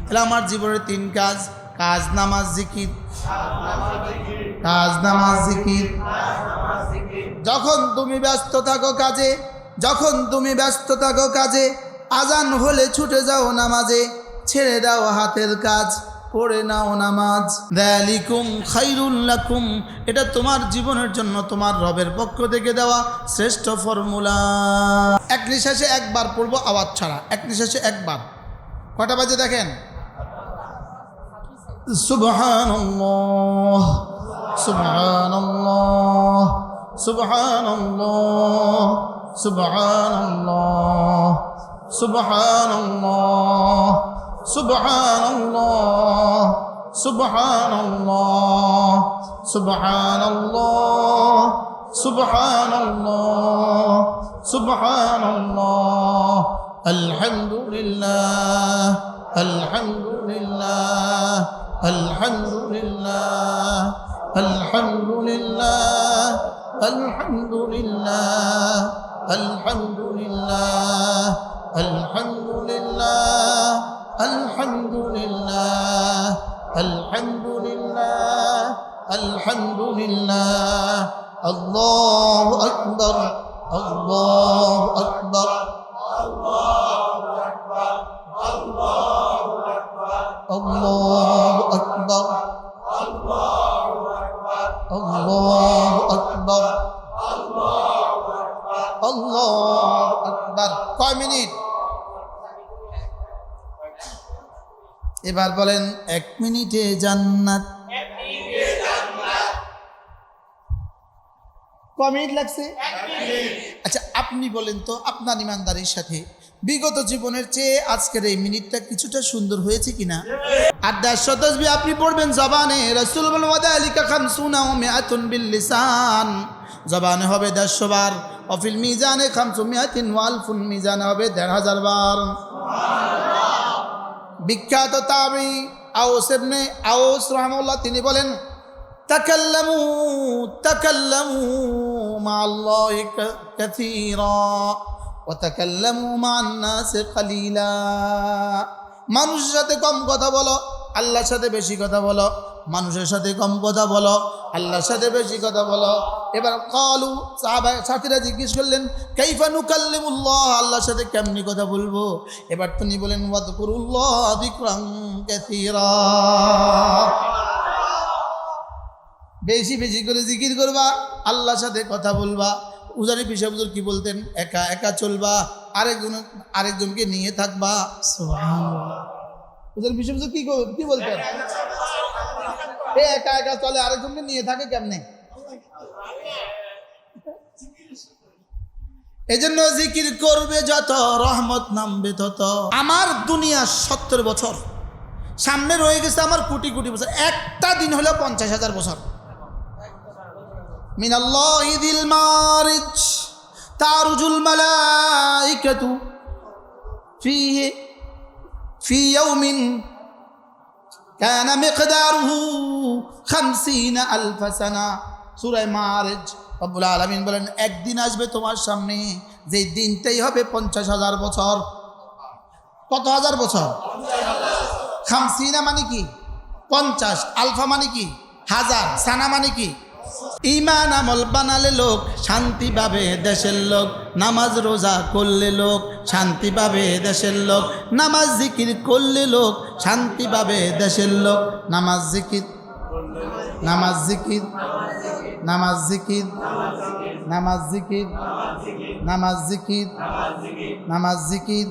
তাহলে আমার জীবনের 3 কাজ, কাজ নামাজ জিকির, কাজ নামাজ জিকির। যখন তুমি ব্যস্ত থাকো কাজে, যখন তুমি ব্যস্ত থাকো কাজে, আজান হলে ছুটে যাও নামাজে, ছেড়ে দাও হাতের কাজ, পড়ে নাও নামাজ। যালিকুম খায়রুল লাকুম, এটা তোমার জীবনের জন্য তোমার রবের পক্ষ থেকে দেওয়া শ্রেষ্ঠ ফর্মুলা। এক নিঃশ্বাসে একবার পড়বো, আওয়াজ ছাড়া, এক নিঃশ্বাসে একবার। কটা বাজে দেখেন? সুবহানাল্লাহ সুবহানাল্লাহ সুবহানাল্লাহ সুবহানাল্লাহ সুবহানাল্লাহ সুবহানাল্লাহ সুবহানাল্লাহ সুবহানাল্লাহ সুবহানাল্লাহ সুবহানাল্লাহ আলহামদুলিল্লাহ আলহামদুলিল্লাহ আলহামদুলিল্লাহ আলহামদুলিল্লাহ আলহামদুলিল্লাহ আলহামদুলিল্লাহ আলহামদুলিল্লাহ আলহামদুলিল্লাহ আলহামদুলিল্লাহ আলহামদুলিল্লাহ আল্লাহু আকবার আল্লাহু আকবার আল্লাহু আকবার আল্লাহু আকবার আল্লাহু আকবার আল্লাহু আকবার আল্লাহু আকবার আল্লাহু আকবার। কয় মিনিট? এবার বলেন 1 মিনিটে জান্নাত। কয় মিনিট লাগছে? আচ্ছা আপনি বলেন তো, আপনার ইমানদারির সাথে বিগত জীবনের চেয়ে আজকের এই মিনিটটা কিছুটা সুন্দর হয়েছে কিনা? আর 150 তাসবিহ আপনি পড়বেন জবানে। রাসূল বলেন ওয়াদালিকা 50 ওয়া 100 বিল লিসান, জবানে হবে 150 বার, অফিল মিজানে 500 ওয়া আলফুন, মিজানে হবে 1500 বার। বিখ্যাত তাবী আওস ইবনে আওস রাহিমাহুল্লাহ তিনি বলেন তাকাল্লামু তাকাল্লামু মা আল্লাহি কাসীরা ওয়া তাকাল্লামু মান নাসি কালিলা। মানুষের সাথে কম কথা বলো, আল্লাহর সাথে বেশি কথা বলো। মানুষের সাথে কম কথা বলো, আল্লাহর সাথে বেশি কথা বলো। এবার কালু সাথীরা জিজ্ঞেস করলেন কাইফা নুকাল্লিমুল্লাহ, আল্লাহর সাথে কেমনি কথা বলবো? এবার তিনি বলেন ওয়াযকুরুল্লাহ যিকরান কাসীরা, বেশি বেশি করে জিকির করবা, আল্লাহর সাথে কথা বলবা। উজানি পিসা হুজুর কি বলতেন? একা একা চলবা, আরেকজনকে নিয়ে থাকবা। সুবহানাল্লাহ। উজানি পিসা হুজুর কি বলতেন? একা একা চলে, আরেকজনকে নিয়ে থাকে কেমনে? এজন্য জিকির করবে যত, রহমত নামবে তত। আমার দুনিয়া 70 বছর, সামনে রয়ে গেছে আমার কোটি কোটি বছর, একটা দিন হলো 50,000 বছর। মিনাল্লাহি যিল মারিজ তারুজুল মালাইকাতু ফি ইয়াউমিন কানা মিকদারুহু 50,000 সানা। সূরা মারিজ রব্বুল আলামিন বলেন একদিন আসবে তোমার সামনে, যে দিনটাই হবে 50,000 বছর। কত হাজার বছর? 50 মানে কি? 50, আলফা মানে কি? হাজার, সানা মানে কি? ঈমান আমল বানালে লোক শান্তি পাবে দেশের লোক, নামাজ রোজা করলে লোক শান্তি পাবে দেশের লোক, নামাজ জিকির করলে লোক শান্তি পাবে দেশের লোক। নামাজ জিকির, নামাজ জিকির, নামাজ জিকির, নামাজ জিকির, নামাজ জিকির, নামাজ জিকির।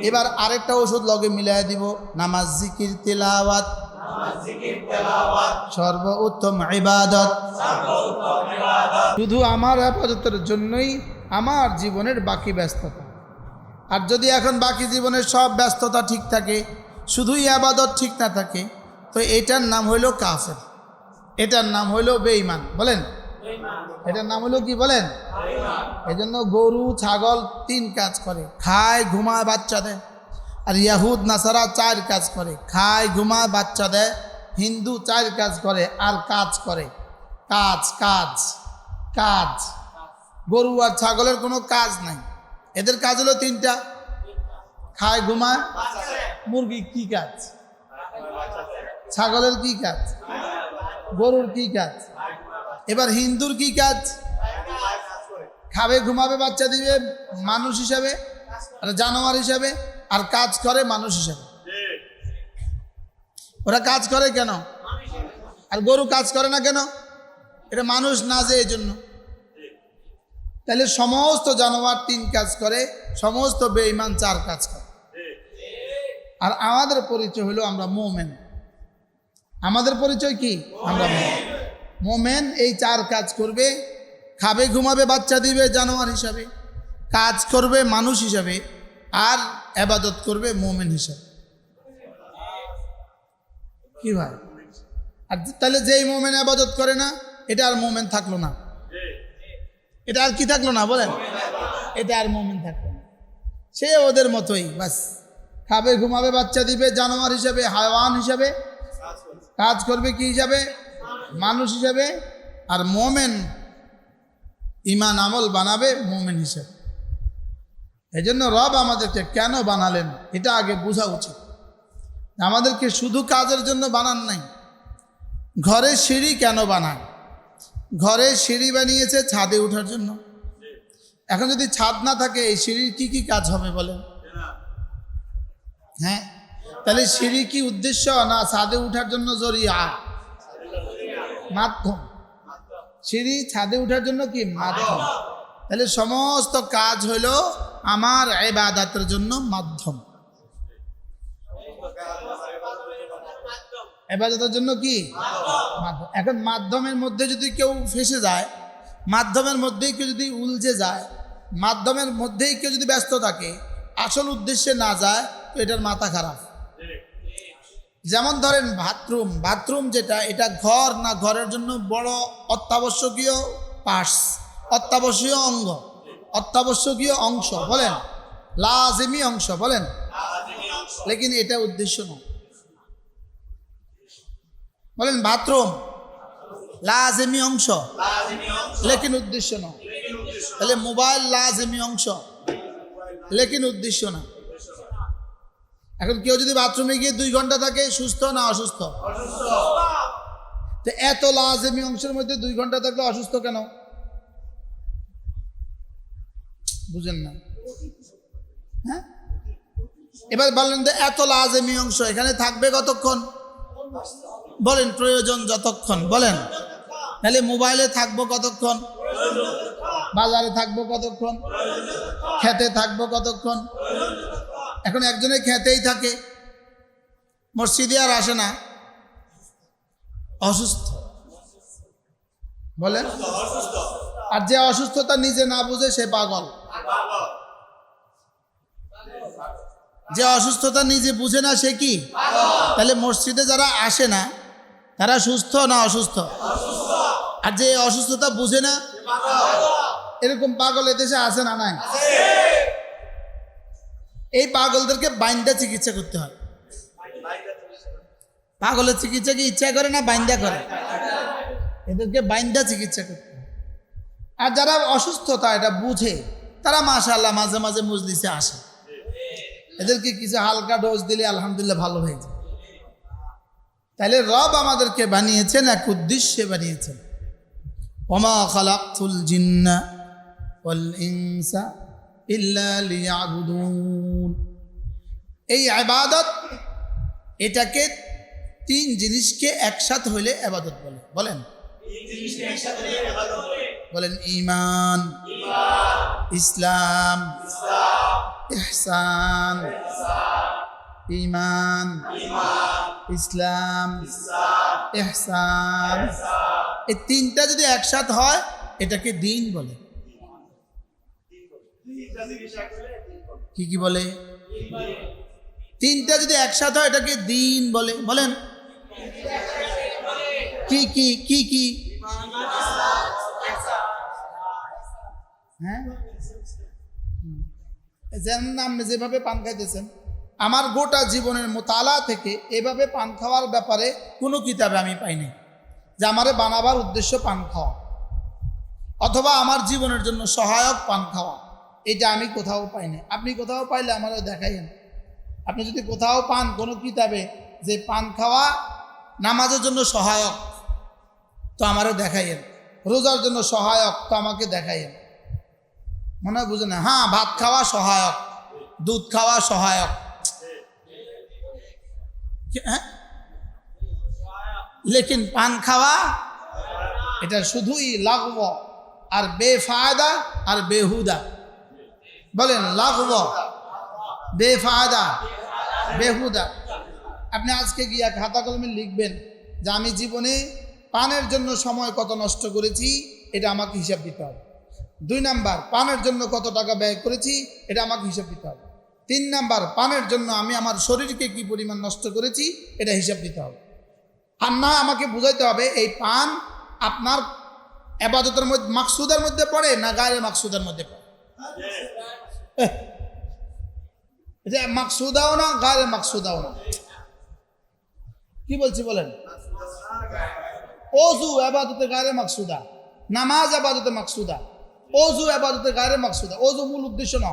এবার আরেকটা ওষুধ লগে মিলাই দিব, নামাজ জিকির তেলাওয়াত, সর্বোত্তম ইবাদত। শুধু আমার ইবাদতের জন্যই আমার জীবনের বাকি ব্যস্ততা। আর যদি এখন বাকি জীবনের সব ব্যস্ততা ঠিক থাকে, শুধুই ইবাদত ঠিক না থাকে, তো এটার নাম হইল কাফের, এটার নাম হইল বেঈমান। বলেন এটার নাম হইল কি? বলেন। এজন্য গরু ছাগল 3 কাজ করে, খায় ঘুমায় বাচ্চা দেয়। আর ইয়াহুদ নাসারা 4 কাজ করে, খায় ঘুমায় বাচ্চা দেয়। হিন্দু 4 কাজ করে আর কাজ করে, কাজ কাজ কাজ। গরু আর ছাগলের কোনো কাজ নাই, এদের কাজ হলো 3টা, খায় ঘুমায় মুরগি কি কাজ? ছাগলের কি কাজ? গরুর কি কাজ? এবার হিন্দুর কি কাজ? খাবে, ঘুমাবে, বাচ্চা দিবে মানুষ হিসাবে, আর জানোয়ার হিসাবে, আর কাজ করে মানুষ হিসাবে। ওরা কাজ করে কেন? আর গরু কাজ করে না কেন? এটা মানুষ না যে এই জন্য। তাহলে সমস্ত জানোয়ার 3 কাজ করে, সমস্ত বেঈমান 4 কাজ করে। আর আমাদের পরিচয় হলো আমরা মুমিন। আমাদের পরিচয় কি? আমরা মুমিন। এই 4 কাজ করবে, খাবে, ঘুমাবে, বাচ্চা দিবে জানোয়ার হিসাবে, কাজ করবে মানুষ হিসাবে, আর ইবাদত করবে মুমিন হিসাবে। কি ভাই? আর তাহলে যেই মুমিন ইবাদত করে না, এটা আর মুমিন থাকলো না। এটা আর কি থাকলো না বলেন? এটা আর মুমিন থাকলো না। সে ওদের মতোই, বাস খাবে, ঘুমাবে, বাচ্চা দিবে জানোয়ার হিসাবে, হায়াওয়ান হিসাবে, কাজ করবে কি হিসাবে? মানুষ হিসাবে। আর মুমিন ঈমান আমল বানাবে মুমিন হিসাবে। এই জন্য রব আমাদেরকে কেন বানালেন এটা আগে বোঝা উচিত। আমাদেরকে শুধু কাজের জন্য বানান নাই। ঘরে সিঁড়ি কেন বানায়? ঘরে সিঁড়ি বানিয়েছে ছাদে ওঠার জন্য। এখন যদি ছাদ না থাকে, এই সিঁড়ির কি কি কাজ হবে বলেন? হ্যাঁ, তাহলে সিঁড়ি কি উদ্দেশ্য না ছাদে ওঠার জন্য জরিয়া? মাধ্যম। সিঁড়ি ছাদে ওঠার জন্য কি? মাধ্যম। তাহলে সমস্ত কাজ হলো আমার ইবাদতের জন্য মাধ্যম। ইবাদতের জন্য কি? মাধ্যম। এখন মাধ্যমের মধ্যে যদি কেউ ফেসে যায়, মাধ্যমের মধ্যেই কেউ যদি উলঝে যায়, মাধ্যমের মধ্যেই কেউ যদি ব্যস্ত থাকে, আসল উদ্দেশ্যে না যায়, তো এটার মাথা খারাপ। যেমন ধরেন বাথরুম যেটা, এটা ঘর না, ঘরের জন্য বড় অত্যাবশ্যকীয় পার্টস, অত্যাবশ্যকীয় অঙ্গ, অত্যাবশ্যকীয় অংশ বলেন, লাজিমি অংশ বলেন, লেকিন এটা উদ্দেশ্য নয়। বলেন বাথরুম লাজিমি অংশ, লেকিন উদ্দেশ্য নয়। তাহলে মোবাইল লাজিমি অংশ, লেকিন উদ্দেশ্য না। এখন কেউ যদি বাথরুমে গিয়ে 2 ঘন্টা থাকে, সুস্থ না অসুস্থ? তো এত লাজিমি অংশের মধ্যে 2 ঘন্টা থাকলে অসুস্থ কেন? বুঝেন না? হ্যাঁ, এবার বললেন যে এত লাজিমি অংশ এখানে থাকবে কতক্ষণ বলেন? প্রয়োজন যতক্ষণ বলেন। তাহলে মোবাইলে থাকবো কতক্ষণ? বাজারে থাকবো কতক্ষণ? খেতে থাকবো কতক্ষণ? এখন একজনে খেতেই থাকে, মসজিদে আর আসে না, অসুস্থ বলেন। আর যে অসুস্থতা নিজে না বুঝে সে পাগল। যে অসুস্থতা নিজে বুঝে না সে কি? তাহলে মসজিদে যারা আসে না তারা সুস্থ না অসুস্থ? আর যে অসুস্থতা বুঝে না, এরকম পাগল এদেশে আছে না নাই? এই পাগলদেরকে বাইন্দা চিকিৎসা করতে হয়। পাগলের চিকিৎসা কি ইচ্ছা করে না বাইন্দা করে? এদেরকে বাইন্দা চিকিৎসা করতে হয়। আর যারা অসুস্থতা এটা বুঝে, তারা মাশাআল্লাহ মাঝে মাঝে মজলিসে আসে। এদেরকে কিছু হালকা ডোজ দিলে আলহামদুলিল্লাহ ভালো হয়ে যায়। তাহলে রব আমাদেরকে বানিয়েছেন এক উদ্দেশ্যে বানিয়েছেন। ওমা খালাকতুল জিন্না ওয়াল ইনসা ইল্লা লিয়াবুদুন। এই ইবাদত, এটাকে 3 জিনিসকে একসাথে হইলে ইবাদত বলে। বলেন বলেন ঈমান, ইসলাম, ইহসান। ঈমান, ইসলাম, ইহসান, এই 3টা যদি একসাথে হয় এটাকে দ্বীন বলে। কি কি বলে? 3টা যদি একসাথে হয় এটাকে দ্বীন বলে। বলেন কি কি কি কি? হ্যাঁ, যেমন আপনি যেভাবে পান খাইতেছেন, আমার গোটা জীবনের মোতালা থেকে এভাবে পান খাওয়ার ব্যাপারে কোনো কিতাবে আমি পাইনি যে আমারে বানাবার উদ্দেশ্য পান খাওয়া, অথবা আমার জীবনের জন্য সহায়ক পান খাওয়া। এটা আমি কোথাও পাইনি। আপনি কোথাও পাইলে আমারও দেখাইন। আপনি যদি কোথাও পান কোনো কিতাবে যে পান খাওয়া নামাজের জন্য সহায়ক, তো আমারও দেখাইয়েন। রোজার জন্য সহায়ক, তো আমাকে দেখাইয়েন। মনে হয় বুঝে না? হ্যাঁ, ভাত খাওয়া সহায়ক, দুধ খাওয়া সহায়ক, হ্যাঁ, লেকিন পান খাওয়া এটা শুধুই লাগব আর বেফায়দা আর বেহুদা। বলেন, লাগব, বেফায়দা, বেহুদা। আপনি আজকে গিয়া খাতা কলমে লিখবেন যে আমি জীবনে পানের জন্য সময় কত নষ্ট করেছি, এটা আমাকে হিসাব দিতে হবে। 2 নাম্বার, পানের জন্য কত টাকা ব্যয় করেছি, এটা আমাকে হিসাব দিতে হবে। 3 নাম্বার, পানের জন্য আমি আমার শরীরকে কি পরিমাণ নষ্ট করেছি, এটা হিসাব দিতে হবে। আর না, আমাকে বুঝাইতে হবে এই পান আপনার ইবাদতের মধ্যে মাকসুদের মধ্যে পড়ে না গায়রে মাকসুদের মধ্যে পড়ে। এটা মাকসুদাও না, গায়রে মাকসুদাও না। কি বলছি বলেন? ওযু ইবাদতে গায়রে মাকসুদা, নামাজ ইবাদতে মাকসুদা, ওযু ইবাদতে গায়রে মাকসুদা। ওযু মূল উদ্দেশ্য না,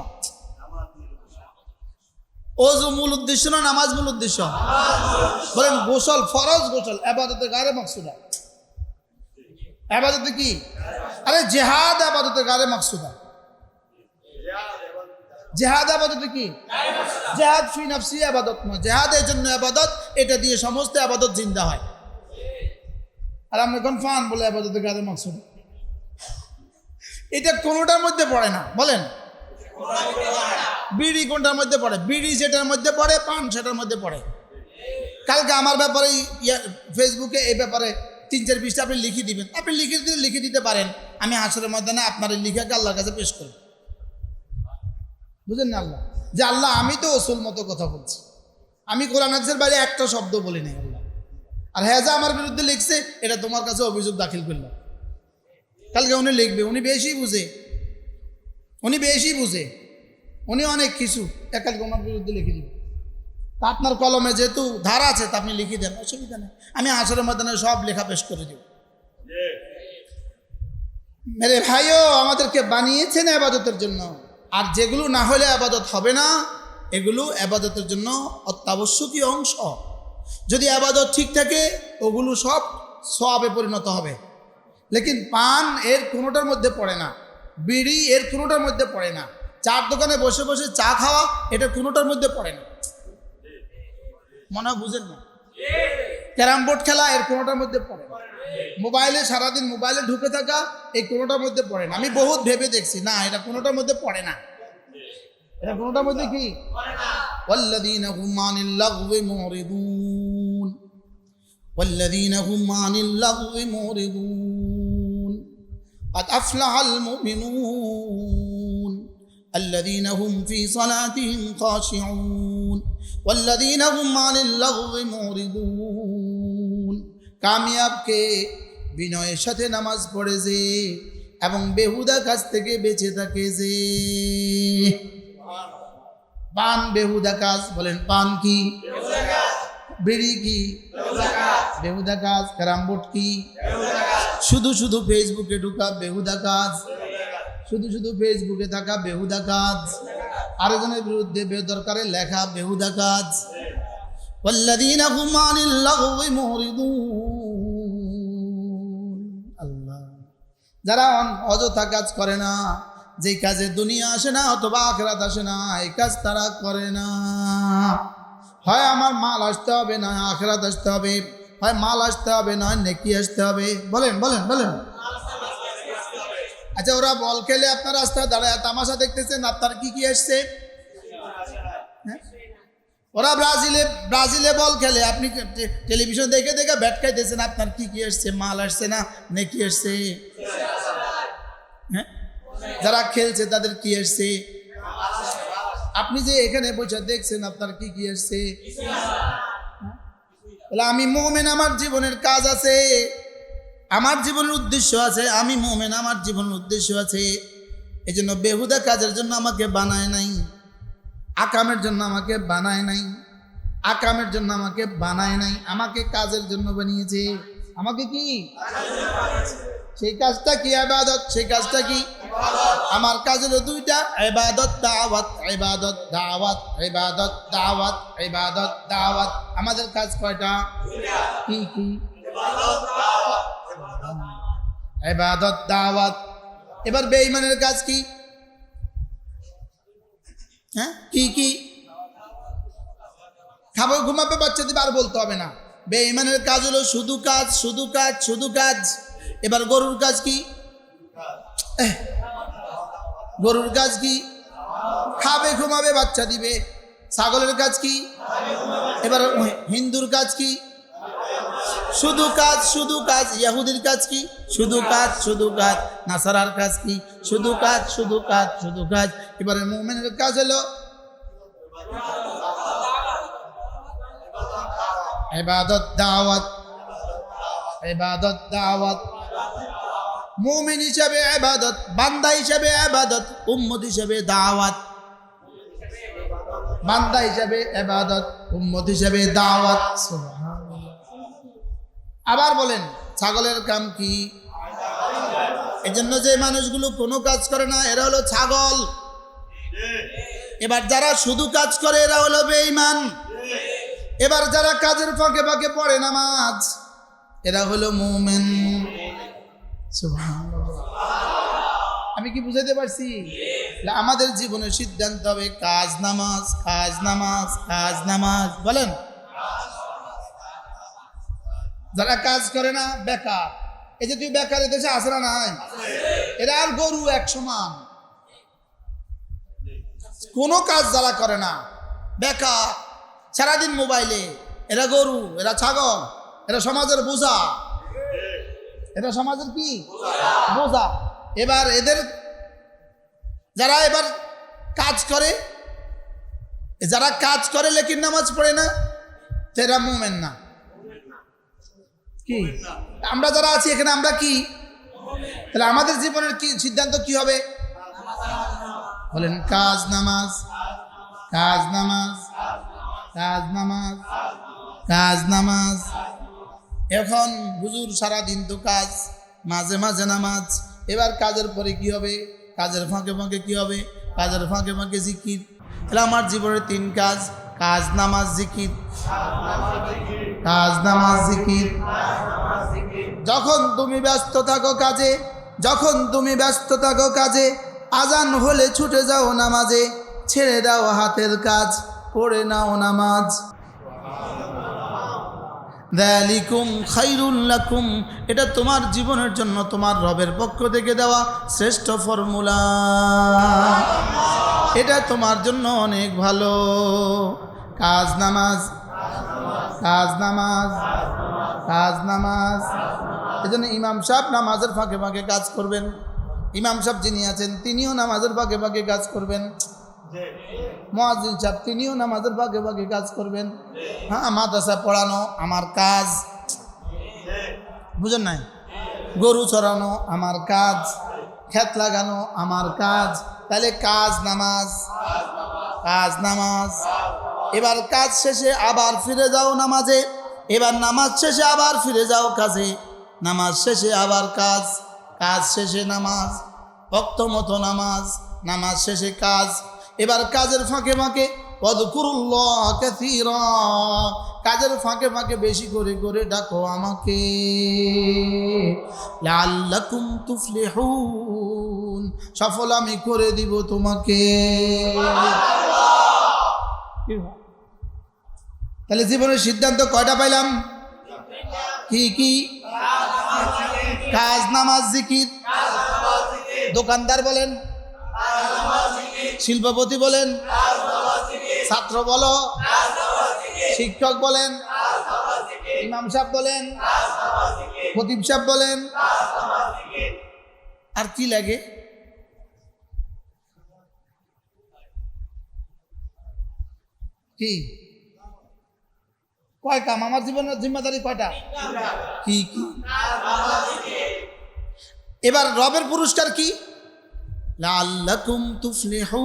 ওযু মূল উদ্দেশ্য না, নামাজ মূল উদ্দেশ্য। বলেন, গোসল ফরজ, গোসল ইবাদতে গায়রে মাকসুদা। ইবাদতে কি? আরে জিহাদ ইবাদতে গায়রে মাকসুদা। জিহাদ ইবাদতে কি? জিহাদ ফি নফসি ইবাদত নয়, জিহাদের জন্য ইবাদত, এটা দিয়ে সমস্ত ইবাদত জিন্দা হয়। আর আমরা কোন ফান বলে ইবাদতে গায়রে মাকসুদা, এটা কোনোটার মধ্যে পড়ে না। বলেন, বিড়ি কোনটার মধ্যে পড়ে? বিড়ি যেটার মধ্যে পড়ে, পান সেটার মধ্যে পড়ে। কালকে আমার ব্যাপারে ফেসবুকে এই ব্যাপারে 3-4 পৃষ্ঠা আপনি লিখে দিবেন। আপনি লিখে দিতে পারেন, আমি হাসরের ময়দানে আপনার এই লিখাকে আল্লাহর কাছে পেশ করব। বুঝেন না? আল্লাহ যে আল্লাহ, আমি তো ওসুল মতো কথা বলছি, আমি কোরআন হাদিসের বাইরে একটা শব্দ বলি নাই আল্লাহ, আর হ্যাঁ যা আমার বিরুদ্ধে লিখছে এটা তোমার কাছে অভিযোগ দাখিল করলাম। কালকে উনি লিখবে, উনি বেশি বুঝে, উনি অনেক কিছু কালকে ওনার বিরুদ্ধে লিখে দিবে। তা আপনার কলমে যেহেতু ধারা আছে, তা আপনি লিখে দেন, অসুবিধা নেই, আমি হাসরের ময়দানে সব লেখা পেশ করে দিব। মেরে ভাইও, আমাদেরকে বানিয়েছেন ইবাদতের জন্য, আর যেগুলো না হলে ইবাদত হবে না, এগুলো ইবাদতের জন্য অত্যাবশ্যকীয় অংশ। যদি ইবাদত ঠিক থাকে, ওগুলো সব সওয়াবে পরিণত হবে। লেকিন পান এর কোনোটার মধ্যে পড়ে না, বিড়ি এর কোনোটার মধ্যে পড়ে না, চার দোকানে বসে বসে চা খাওয়া এটা কোনোটার মধ্যে পড়ে না। মনে হয় বুঝেন না? ক্যারাম বোর্ড খেলা এর কোনোটার মধ্যে পড়ে না। মোবাইলে সারাদিন মোবাইলে ঢুকে থাকা এই কোনোটার মধ্যে পড়ে না। আমি বহুত ভেবে দেখছি, না, এটা কোনোটার মধ্যে পড়ে না। এটা কোনোটার মধ্যে কি? ওয়াল্লাযীনা হুম আনিল লাগওয়ি মুরিদুন, ওয়াল্লাযীনা হুম আনিল লাগওয়ি মুরিদুন, قد أفلح المؤمنون الذين هم في صلاتهم خاشعون والذين هم عن اللغو معرضون। কামিয়াব কে? বিনয়ের সাথে নামাজ পড়ে যে এবং বেহুদা কাজ থেকে বেঁচে থাকে যে। পান বেহুদা কাজ। বলেন, পান কি? বিড়ি কি? বেহুদা কাজ। ক্যারাম বোর্ড কি? শুধু শুধু ফেসবুকে ঢুকা বেহুদা কাজ, শুধু ফেসবুকে থাকা বেহুদা কাজ, আরেকজনের বিরুদ্ধে বেদরকারে লেখা বেহুদা কাজ। ওয়াল্লাযীনা হুম আনিল লাগওয়ি মুরিদুন। আল্লাহ, যারা অযথা কাজ করে না, যে কাজে দুনিয়া আসে না অথবা আখিরাত আসে না, এই কাজ তারা করে না। হয় আমার মাল আসতে হবে, না আখিরাত আসতে হবে, হয় মাল আসতে হবে, না নেকি আসতে হবে। বলেন বলেন বলেন। আচ্ছা, ওরা বল খেলে আপনার রাস্তায় দাঁড়ায় তামাশা দেখতেছেন, আপনার কি কি আসছে? ওরা ব্রাজিলে বল খেলে, আপনি টেলিভিশন দেখে দেখে ব্যাট খাইতেছেন, আপনার কি কি আসছে? মাল আসছে না নেকি আসছে? হ্যাঁ, যারা খেলছে তাদের কি আসছে? আপনি যে এখানে বসে দেখছেন, আপনার কি কি আসছে? বলে, আমি মুমিন, আমার জীবনের কাজ আছে, আমার জীবনের উদ্দেশ্য আছে, আমি মুমিন, আমার জীবনের উদ্দেশ্য আছে। এই জন্য বেহুদা কাজের জন্য আমাকে বানায় নাই, আকামের জন্য আমাকে বানায় নাই, আকামের জন্য আমাকে বানায় নাই, আমাকে কাজের জন্য বানিয়েছে। আমাকে কি? সেই কাজটা কি ইবাদত? সেই কাজটা কি? আমার কাজ হলো দুইটা, ইবাদত দাওয়াত, ইবাদত দাওয়াত, ইবাদত দাওয়াত, ইবাদত দাওয়াত। আমাদের কাজ কয়টা? কি কি? ইবাদত দাওয়াত। এবার বেঈমানের কাজ কি? হ্যাঁ, কি কি? খাবো, ঘুমাবে, বাচ্চা দিবে, আর বলতে হবে না। বেঈমানের কাজ হলো শুধু কাজ, শুধু কাজ, শুধু কাজ। এবার গরুর কাজ কি? গরুর কাজ কি? খাবে, ঘুমাবে, বাচ্চা দিবে। ছাগলের কাজ কি? এবার হিন্দুর কাজ কি? শুধু কাজ, শুধু কাজ। ইহুদির কাজ কি? শুধু কাজ, শুধু কাজ। নাসারার কাজ কি? শুধু কাজ, শুধু কাজ, শুধু কাজ। এবারে মুমিনের কাজ হলো ইবাদত দাওয়াত, ইবাদত দাওয়াত। মুমিন হিসেবে ইবাদত, বান্দা হিসেবে ইবাদত, উম্মত হিসেবে দাওয়াত। বান্দা হিসেবে ইবাদত, উম্মত হিসেবে দাওয়াত। সুবহানাল্লাহ। আবার বলেন, ছাগলের কাম কি? এজন্য যে মানুষগুলো কোনো কাজ করে না এরা হলো ছাগল। এবার যারা শুধু কাজ করে এরা হলো বেঈমান। এবার যারা কাজের ফাঁকে ফাঁকে পড়ে নামাজ এরা হলো মুমিন। সুবহানাল্লাহ। আমি কি বুঝাইতে পারছি? আমাদের জীবনের সিদ্ধান্ত হবে কাজ নামাজ, কাজ নামাজ, কাজ নামাজ। বলেন, যারা কাজ করে না বেকার। এই যে তুই বেকার, দেশে আসে না নাই? এরা আর গরু এক সমান। কোনো কাজ যারা করে না বেকার, সারাদিন মোবাইলে, এরা গরু, এরা ছাগল, এরা সমাজের বোঝা। এরা সমাজের কি? বোঝা। এবার এদের যারা এবার কাজ করে, যারা কাজ করে লেকিন নামাজ পড়ে না, এরা মুমিন না। কি আমরা যারা আছি এখানে আমরা কি? তাহলে আমাদের জীবনের কি সিদ্ধান্ত কি হবে? বলেন, কাজ নামাজ, কাজ নামাজ, কাজ নামাজ, কাজ নামাজ। এখন হুজুর সারাদিন তো কাজ, মাঝে মাঝে নামাজ। এবার কাজের পরে কি হবে? কাজের ফাঁকে ফাঁকে কি হবে? কাজের ফাঁকে ফাঁকে জিকির। তাহলে আমার জীবনের তিন কাজ, কাজ নামাজ জিকির, কাজ নামাজ জিকির। যখন তুমি ব্যস্ত থাকো কাজে, যখন তুমি ব্যস্ত থাকো কাজে, আজান হলে ছুটে যাও নামাজে, ছেড়ে দাও হাতের কাজ, পড়ে নাও নামাজ। যালিকুম খায়রুল লাকুম, এটা তোমার জীবনের জন্য তোমার রবের পক্ষ থেকে দেওয়া শ্রেষ্ঠ ফর্মুলা। এটা তোমার জন্য অনেক ভালো। কাজ নামাজ, কাজ নামাজ, কাজ নামাজ। এজন্য ইমাম সাহেব নামাজের ফাঁকে ফাঁকে কাজ করবেন। ইমাম সাহেব যিনি আছেন তিনিও নামাজের ফাঁকে ফাঁকে কাজ করবেন। মুয়াজ্জিন সাহেব তিনিও নামাজের ফাঁকে ফাঁকে কাজ করবেন। হ্যাঁ, মাদ্রাসা পড়ানো আমার কাজ, বুঝেন নাই? গরু চড়ানো আমার কাজ, ক্ষেত লাগানো আমার কাজ। তাহলে কাজ নামাজ, কাজ নামাজ। এবার কাজ শেষে আবার ফিরে যাও নামাজে। এবার নামাজ শেষে আবার ফিরে যাও কাজে। নামাজ শেষে আবার কাজ, কাজ শেষে নামাজ, ওয়াক্ত মতো নামাজ, নামাজ শেষে কাজ। এবার কাজের ফাঁকে ফাঁকে ওয়াযকুরুল্লাহ কাসীরা, কাজের ফাঁকে ফাঁকে বেশি করে করে ডাকো আমাকে। লাআল্লাকুম তুফলিহুন, সফল আমি করে দিব তোমাকে। তাহলে জীবনের সিদ্ধান্ত কয়টা পাইলাম? কি কি? কাজ নামাজ জিকির। দোকানদার বলেন, শিল্পপতি বলেন, ছাত্র বলো, শিক্ষক বলেন, ইমাম সাহেব বলেন, খতিব সাহেব বলেন, আর কি লাগে? কি কয় কাম? আমার জীবনের জিম্মাদারি কয়টা? কি কি? এবার রবের পুরস্কার কি? লাআল্লাকুম তুফলিহুন,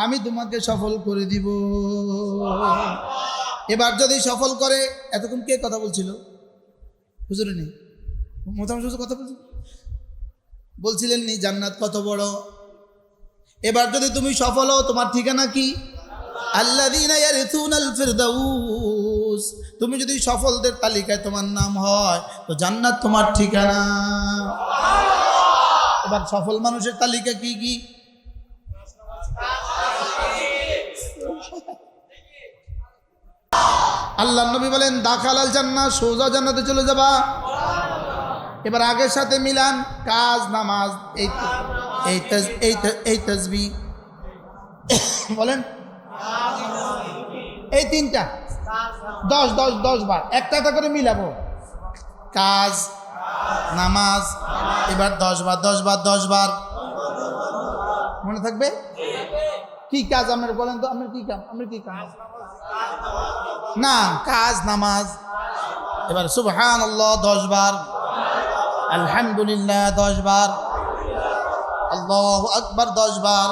আমি তোমাকে সফল করে দিব। এবার যদি সফল করে, এতক্ষণ কে কথা বলছিল? হুজুর নেই, মোটামুটি কথা বলছিলেন নি জান্নাত কত বড়। এবার যদি তুমি সফল হও তোমার ঠিকানা কি? আল্লাযীনা ইয়ারিসুনাল ফিরদাউস। তুমি যদি সফলদের তালিকায় তোমার নাম হয় তো জান্নাত তোমার ঠিকানা। এবার সফল মানুষের তালিকা কি কি? আল্লাহ নবী বলেন দাখালাল জান্নাহ, সোজা জান্নাতে চলে যাবা। এবার আগের সাথে মিলান, কাজ, নামাজ, এই তাসবিহ বলেন, এই তিনটা 10 বার একটা একটা করে মিলাবো। কাজ, নামাজ, এবার 10 বার মনে থাকবে। কি কাজ আপনার বলেন তো, আপনার কি কাজ? আপনার কি কাজ? না, কাজ, নামাজ। এবার সুবহানাল্লাহ 10 বার, আলহামদুলিল্লাহ 10 বার, আল্লাহু আকবার 10 বার।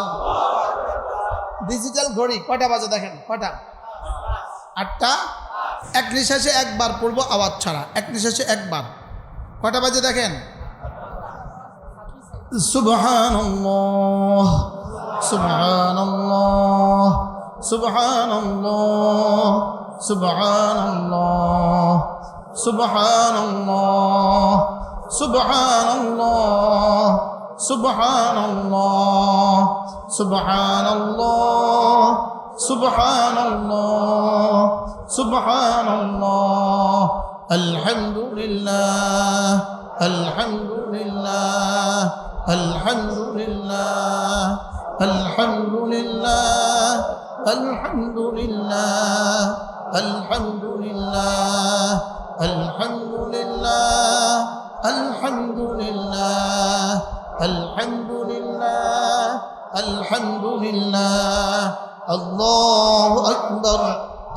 ডিজিটাল ঘড়ি কটা বাজে দেখেন, কটা? 8টা। এক নিঃশ্বাসে একবার পড়বো আওয়াজ ছাড়া, এক নিঃশ্বাসে একবার। কটা বাজে দেখেন? সুবহানাল্লাহ, সুবহানাল্লাহ, সুবহানাল্লাহ, সুবহানাল্লাহ, সুবহানাল্লাহ, সুবহানাল্লাহ, সুবহানাল্লাহ, সুবহানাল্লাহ, সুবহানাল্লাহ, সুবহানাল্লাহ, আলহামদুলিল্লাহ, আলহামদুলিল্লাহ, আলহামদুলিল্লাহ, আলহামদুলিল্লাহ, আলহামদুলিল্লাহ, আলহামদুলিল্লাহ, আলহামদুলিল্লাহ, আলহামদুলিল্লাহ, আলহামদুলিল্লাহ, আলহামদুলিল্লাহ, আল্লাহু আকবার,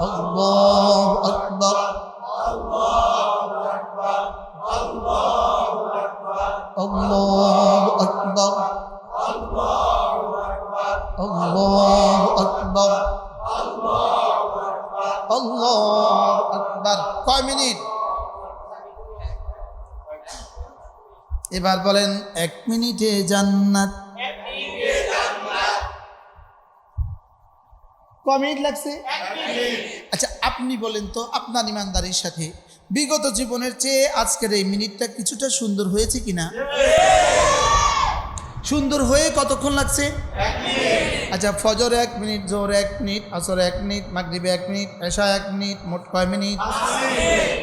আল্লাহু আকবার, আল্লাহু আকবার, আল্লাহু আকবার, আল্লাহু আকবার, আল্লাহু আকবার। কয় মিনিট? এবার বলেন 1 মিনিটে জান্নাত। কয় মিনিট লাগছে? আচ্ছা আপনি বলেন তো, আপনার ইমানদারির সাথে বিগত জীবনের চেয়ে আজকের এই মিনিটটা কিছুটা সুন্দর হয়েছে কিনা? সুন্দর হয়ে কতক্ষণ লাগছে? 1 মিনিট। আচ্ছা ফজর 1 মিনিট, জোহর 1 মিনিট, আসর 1 মিনিট, মাগরিবে 1 মিনিট, এশা 1 মিনিট, মোট কয় মিনিট?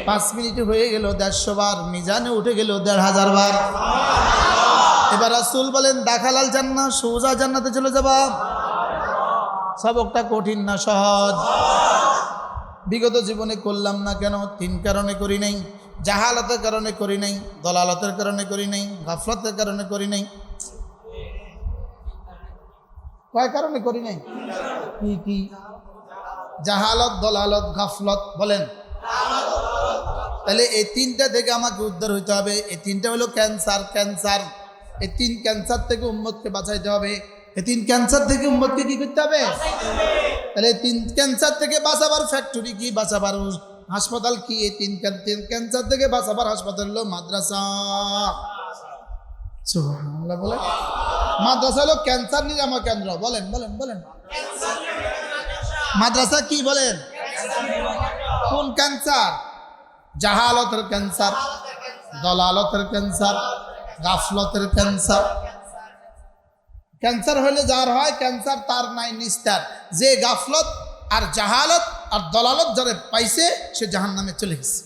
5 মিনিটে হয়ে গেল 150 বার, মিজানে উঠে গেল 1500 বার। এবার রাসূল বলেন দাখালাল জান্নাহ, সোজা জান্নাতে চলে যাবা। সবকটা কঠিন না সহজ? বিগত জীবনে করলাম না কেন? 3 কারণে করি নাই। জাহালাতের কারণে করি নাই, দলালতের কারণে করি নাই, গাফলতের কারণে করি নাই। কয় কারণে করি নাই? কি কি? জাহালত, দলালত, গাফলত। বলেন। তাহলে এই 3টা থেকে আমাকে উদ্ধার হইতে হবে। এই 3টা হলো ক্যান্সার। ক্যান্সার, এই 3 ক্যান্সার থেকে উম্মতকে বাঁচাইতে হবে। এই 3 ক্যান্সার থেকে উম্মতকে কি করতে হবে? তাহলে এই 3 ক্যান্সার থেকে বাঁচাবার ফ্যাক্টরি কি, বাঁচাবার হাসপাতাল কি? এই 3 ক্যান্সার থেকে বাঁচাবার হাসপাতাল হলো মাদ্রাসা। সুবহানাল্লাহ বলেন। মাদ্রাসা হলো ক্যান্সার নিরাময় কেন্দ্র। বলেন বলেন বলেন। মাদ্রাসা কি বলেন? কোন ক্যান্সার? জাহালতের ক্যান্সার, দলালতের ক্যান্সার, গাফলতের ক্যান্সার। ক্যান্সার হলে যার হয় ক্যান্সার তার নাই নিস্তার। যে গাফলত আর জাহালত আর দলালত যারা পাইছে সে জাহান্নামে চলে গেছে।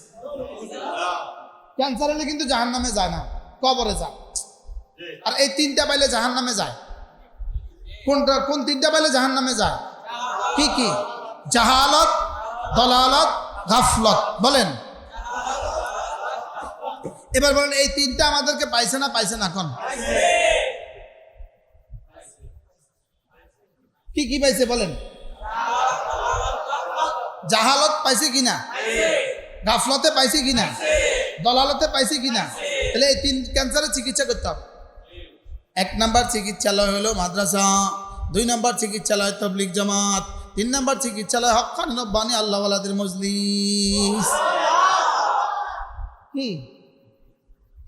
ক্যান্সার হলে কিন্তু জাহান্নামে যায় না, কবরে যায়। আর এই 3টা পাইলে জাহান্নামে যায়। কোনটা? কোন 3টা পাইলে জাহান্নামে যায়? কি কি? জাহালত, দলালত, গাফলত। বলেন। এবার বলেন এই 3টা আমাদেরকে পাইছে না পাইছে না? কোন কি কি পাইছে বলেন? জাহালত পাইছে কিনা? গাফলতে পাইছে কিনা? দলালতে পাইছে কিনা? তাহলে এই 3 ক্যান্সারের চিকিৎসা করতে হবে। 1 নাম্বার চিকিৎসালয় হলো মাদ্রাসা, 2 নাম্বার চিকিৎসালয় তাবলীগ জামাত, 3 নাম্বার চিকিৎসালয় হক্কানি রব্বানি আল্লাহওয়ালাদের মজলিস। কি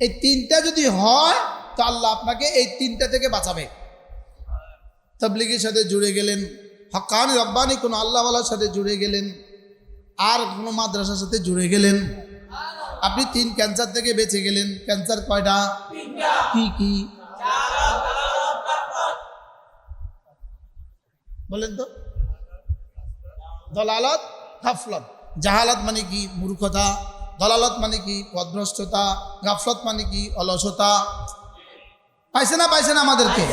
এই তিনটা যদি হয় তো আল্লাহ আপনাকে এই তিনটা থেকে বাঁচাবে। তাবলীগের সাথে জুড়ে গেলেন, হক্কানি রব্বানি কোনো আল্লাহওয়ালার সাথে জুড়ে গেলেন, আর কোনো মাদ্রাসার সাথে জুড়ে গেলেন, আপনি 3 ক্যান্সার থেকে বেঁচে গেলেন। ক্যান্সার কয়টা? কি কি বলেন তো? দলালত, গাফলত। জাহালাত মানে কি? মূর্খতা। দলালত মানে কি? পথভ্রষ্টতা। গাফলত মানে কি? অলসতা। পাইছে না আমাদেরকে?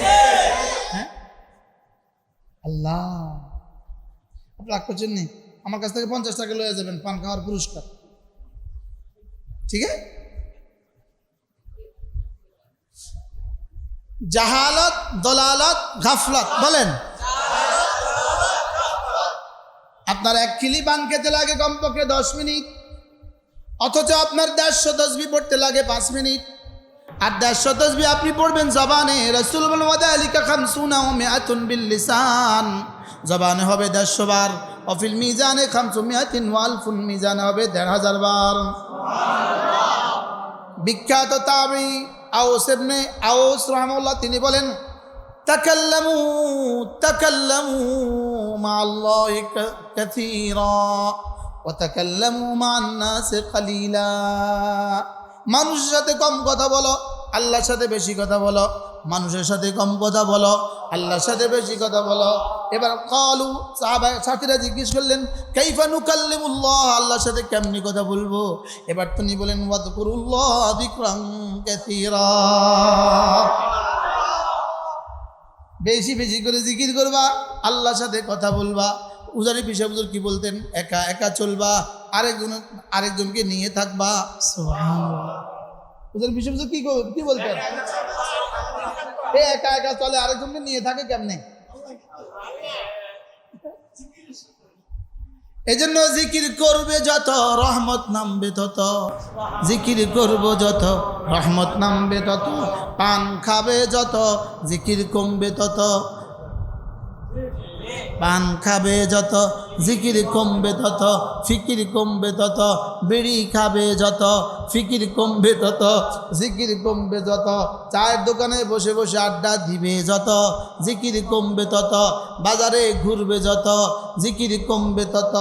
হ্যাঁ, আল্লাহ আপনি রাগ করছেন নি? আমার কাছ থেকে 50 টাকা লয়ে যাবেন পান খাওয়ার পুরস্কার, ঠিক আছে? জাহালত, দলালত, গাফলত বলেন। আপনার 1 কিলি পান খেতে লাগে কমপক্ষে 10 মিনিট, অথচ আপনার 150 তাসবিহ পড়তে লাগে 5 মিনিট। আর 150 তাসবিহ আপনি পড়বেন জবানে। রাসূল বলেন ওয়াদালিকা 50 ওয়া 100 বিল লিসান, জবানে হবে 150 বার, অফিল মিজানে 500 ওয়া আলফুন, মিজানে হবে 1500 বার। বিখ্যাত তাবী আউস ইবনে আউস রাহিমাহুল্লাহ তিনি বলেন তাকাল্লামু মা'আল্লাহি কাসীরা ওয়া তাকাল্লামু মা'আন নাসি কালীলা। মানুষের সাথে কম কথা বলো, আল্লাহর সাথে বেশি কথা বলো। মানুষের সাথে কম কথা বলো, আল্লাহর সাথে বেশি কথা বলো। এবার কালু সাহাবা সাথীরা জিজ্ঞেস করলেন কাইফা নুকাল্লিমুল্লাহ, আল্লাহর সাথে কেমনি কথা বলবো? এবার তিনি বলেন ওয়াযকুরুল্লাহ যিকরান কাসীরা, বেশি বেশি করে জিকির করবা, আল্লাহর সাথে কথা বলবা। উজানি পিসা হুজুর কি বলতেন? একা একা চলবা, আরেকজনকে নিয়ে থাকবা। সুবহানাল্লাহ। উজানি পিসা হুজুর কি বলতেন? একা একা চলে, আরেকজনকে নিয়ে থাকে কেমনে? এজন্য জিকির করবে যত রহমত নামবে তত, জিকির করব যত রহমত নামবে তত। পান খাবে যত জিকির কমবে তত, পান খাবে যত জিকির কমবে তত, ফিকির কমবে তত। বিড়ি খাবে যত ফিকির কমবে তত, জিকির কমবে যত। চায়ের দোকানে বসে বসে আড্ডা দিবে যত, জিকির কমবে তত। বাজারে ঘুরবে যত, জিকির কমবে তত।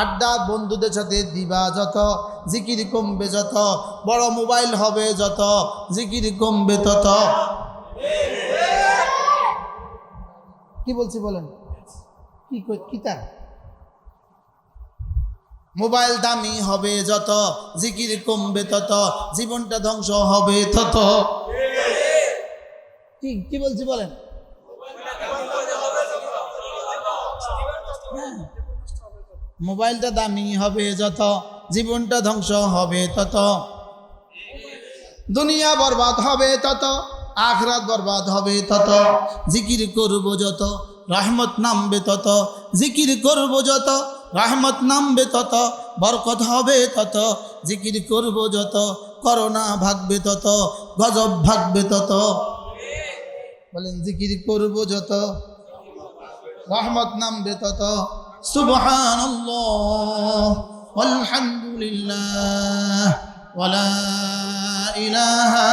আড্ডা বন্ধুদের সাথে দিবা যত, জিকির কমবে যত। বড় মোবাইল হবে যত, জিকির কমবে তত। কি বলছি বলেন? কি তা? মোবাইল দামি হবে যত, জিকির কমবে তত, জীবনটা ধ্বংস হবে তত। কি বলছি বলেন? মোবাইলটা দামি হবে যত, জীবনটা ধ্বংস হবে তত। দুনিয়া বরবাদ হবে তত, আখিরাত বরবাদ হবে তত। জিকির করব যত রহমত নামবে তত, জিকির করব যত রহমত নামবে তত। বরকত হবে তত, জিকির করব যত করোনা ভাগবে তত, গজব ভাগবে তত। বলেন জিকির করব যত রহমত নামবে তত। সুবহানাল্লাহ আলহামদুলিল্লাহ ওয়ালা ইলাহা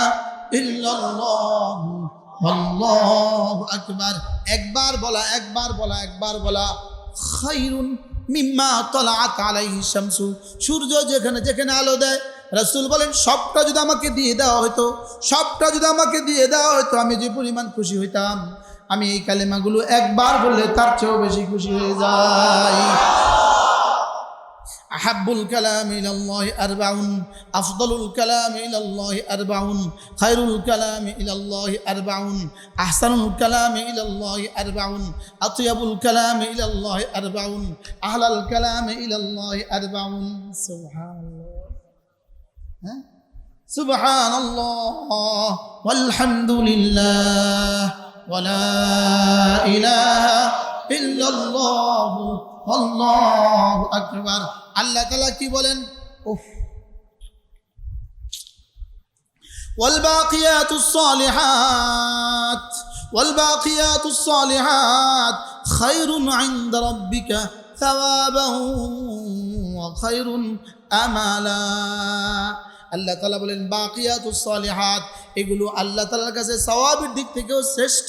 ইল্লাল্লাহ আল্লাহু আকবার। একবার বলা খায়রুন মিম্মা তালাআত আলাইহি শামসু। সূর্য যেখানে যেখানে আলো দেয়, রাসূল বলেন সবটা যদি আমাকে দিয়ে দেওয়া হতো, আমি যে পরিমাণ খুশি হইতাম। আমি এই কালেমাগুলো একবার বললে তার চেয়েও বেশি খুশি হয়ে যাই। আহাব্বুল কালামি ইলাল্লাহি আরবাউন, আফদালুল কালামি ইলাল্লাহি আরবাউন, খায়রুল কালামি ইলাল্লাহি আরবাউন, আহসানুল কালামি ইলাল্লাহি আরবাউন, আতয়াবুল কালামি ইলাল্লাহি আরবাউন, আহলাল কালামি ইলাল্লাহি আরবাউন। সুবহানাল্লাহ, সুবহানাল্লাহ ওয়ালহামদুলিল্লাহ ওয়ালা ইলাহা ইল্লাল্লাহ আল্লাহু আকবার। আল্লাহ তাআলা কি বলেন? উফ, ওয়ালবাকিয়াতুস সালিহাত খায়রুন ইনদা রাব্বিকা সাওয়াবান ওয়া খায়রুন আমালা। আল্লাহ তাআলা বলেন বাকিয়াতুস সালিহাত, এগুলো আল্লাহ তাআলার কাছে সওয়াবের দিক থেকেও শ্রেষ্ঠ,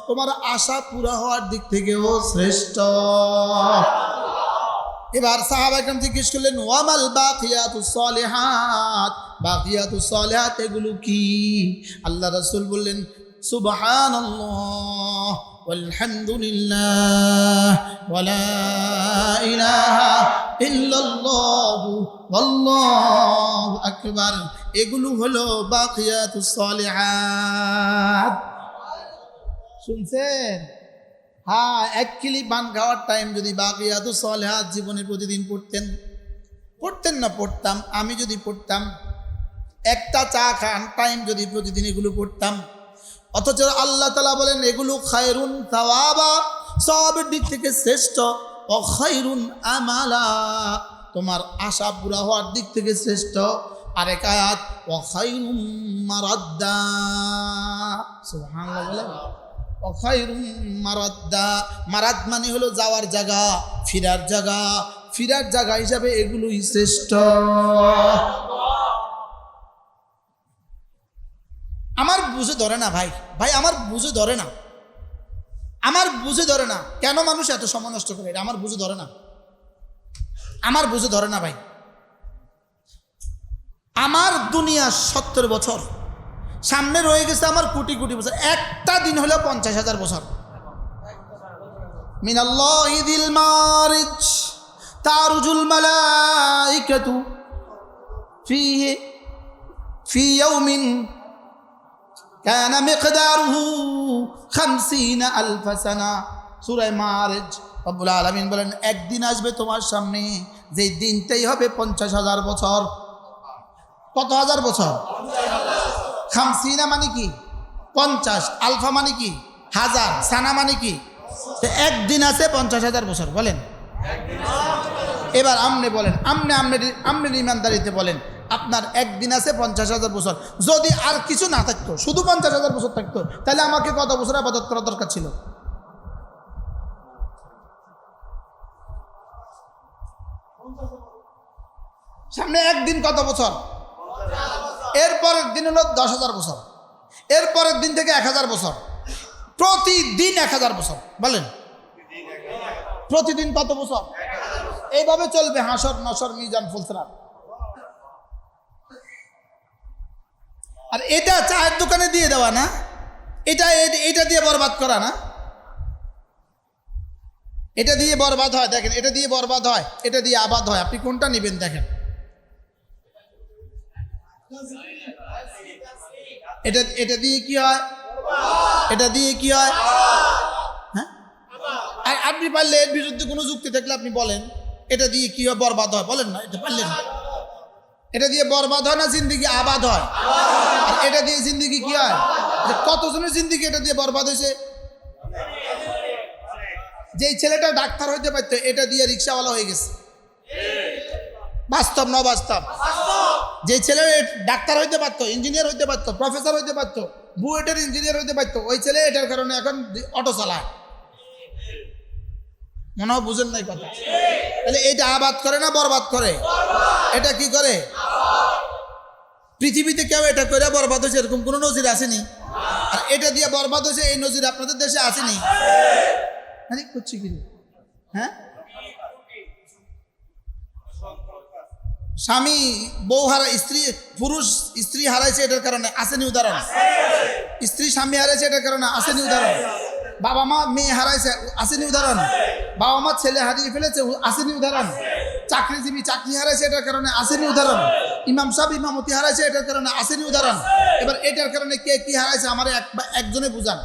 তোমার আশা পুরা হওয়ার দিক থেকেও শ্রেষ্ঠ। এবার সাহাবায়ে কেরাম জিজ্ঞেস করলেন ওয়ামাল বাকিয়াতুস সালিহাত, বাকিয়াতুস সালিহাত এগুলো কি? আল্লাহ রাসূল বললেন সুবহানাল্লাহ ওয়ালহামদুলিল্লাহ ওয়ালা ইলাহা ইল্লাল্লাহ ওয়াল্লাহু আকবার, এগুলো হলো বাকিয়াতুস সালিহাত। শুনছেন? হ্যাঁ, এক কিলি পান খাওয়ার টাইম যদি বাকিয়াতুস সালিহাত জীবনে প্রতিদিন পড়তেন না পড়তাম, আমি যদি পড়তাম, একটা চা খান টাইম যদি প্রতিদিন এগুলো পড়তাম, অথচ আল্লাহ তাআলা বলেন এগুলো খায়রুন সাওয়াবা, সওয়াবের দিক থেকে শ্রেষ্ঠ, ও খায়রুন আমালা, তোমার আশা পুরা হওয়ার দিক থেকে শ্রেষ্ঠ। আরেক আয়াত ও খায়রুম মারাদ্দা, সুবহানাল্লাহ বলেন ও খায়রুম মারাদ্দা, মারাদ মানে হলো যাওয়ার জায়গা, ফিরার জায়গা, ফিরার জায়গা হিসাবে এগুলোই শ্রেষ্ঠ। আমার বুঝে ধরে না ভাই, আমার বুঝে ধরে না, আমার বুঝে ধরে না কেন মানুষ এত সময় নষ্ট করে, এটা আমার বুঝে ধরে না, আমার বুঝে ধরে না ভাই। আমার দুনিয়া 70 বছর, সামনে রয়ে গেছে আমার কোটি কোটি বছর, একটা দিন হলো 50,000 বছর। মিনাল্লাহি যিল মারিজ তারুজুল মালাইকাতু ফি ইয়াউমিন কানা মিকদারুহু 50 আলফ সানা। সূরা মারিজ রব্বুল আলামিন বলেন একদিন আসবে তোমার সামনে, যে দিনটাই হবে 50,000 বছর। কত হাজার বছর? 50 মানে কি 50, আলফা মানে কি হাজার, সানা মানে কি, একদিন আছে 50,000 বছর। বলেন এবার আমনে বলেন, আমনে ইমানদারিতে বলেন, আপনার একদিন আছে 50,000 বছর, যদি আর কিছু না থাকতো, শুধু 50,000 বছর থাকতো, তাহলে আমাকে কত বছর ইবাদত করা দরকার ছিল? সামনে একদিন কত বছর? এরপরের দিন হলো 10,000 বছর, এরপরের দিন থেকে 1,000 বছর, প্রতিদিন 1,000 বছর। বলেন প্রতিদিন কত বছর? এইভাবে চলবে হাসর নসর মিজান ফুলসরাত। আর এটা চায়ের দোকানে দিয়ে দেওয়া না, এটা দিয়ে বরবাদ করা না, এটা দিয়ে বরবাদ হয়। দেখেন এটা দিয়ে বরবাদ হয়, এটা দিয়ে আবাদ হয়, আপনি কোনটা নেবেন? দেখেন এটা দিয়ে কি হয়, এটা দিয়ে কি হয়? হ্যাঁ, আর আপনি পারলে এর বিরুদ্ধে কোনো যুক্তি থাকলে আপনি বলেন এটা দিয়ে কি হয়, বরবাদ হয়, বলেন না, এটা পারলেন না। এটা দিয়ে বরবাদ হয় না জিন্দেগি আবাদ হয়? আর এটা দিয়ে জিন্দেগি কি হয়? কতজনের জিন্দেগি এটা দিয়ে বরবাদ হয়েছে? যেই ছেলেটা ডাক্তার হইতে পারতো, এটা দিয়ে রিক্সাওয়ালা হয়ে গেছে। বাস্তব না বাস্তব? যে ছেলে ডাক্তার হইতে পারতো, ইঞ্জিনিয়ার হইতে পারতো, প্রফেসর হইতে পারতো, বুয়েটের ইঞ্জিনিয়ার হইতে পারতো, ওই ছেলে এটার কারণে এখন অটো চালায়। মনে হয় বুঝেন নাই কথা। তাহলে এটা আবাদ করে না বরবাদ করে? এটা কি করে? পৃথিবীতে কেউ এটা করে বরবাদ হয়েছে এরকম কোনো নজির আসেনি। আর এটা দিয়ে বরবাদ হয়েছে এই নজির আপনাদের দেশে আসেনি। আরে করছি কি? হ্যাঁ, স্বামী বউ হারায়, পুরুষ স্ত্রী হারাইছে, এটার কারণে আসেনি উদাহরণ? স্ত্রী স্বামী হারাইছে, এটার কারণে আসেনি উদাহরণ? বাবা মা মেয়ে হারাইছে, আসেনি উদাহরণ? বাবা মা ছেলে হারিয়ে ফেলেছে, আসেনি উদাহরণ? চাকরিজীবী চাকরি হারাইছে, এটার কারণে আসেনি উদাহরণ? ইমাম সাহেব ইমামতি হারাইছে, এটার কারণে আসেনি উদাহরণ? এবার এটার কারণে কে কি হারাইছে আমার একজনে বুঝান।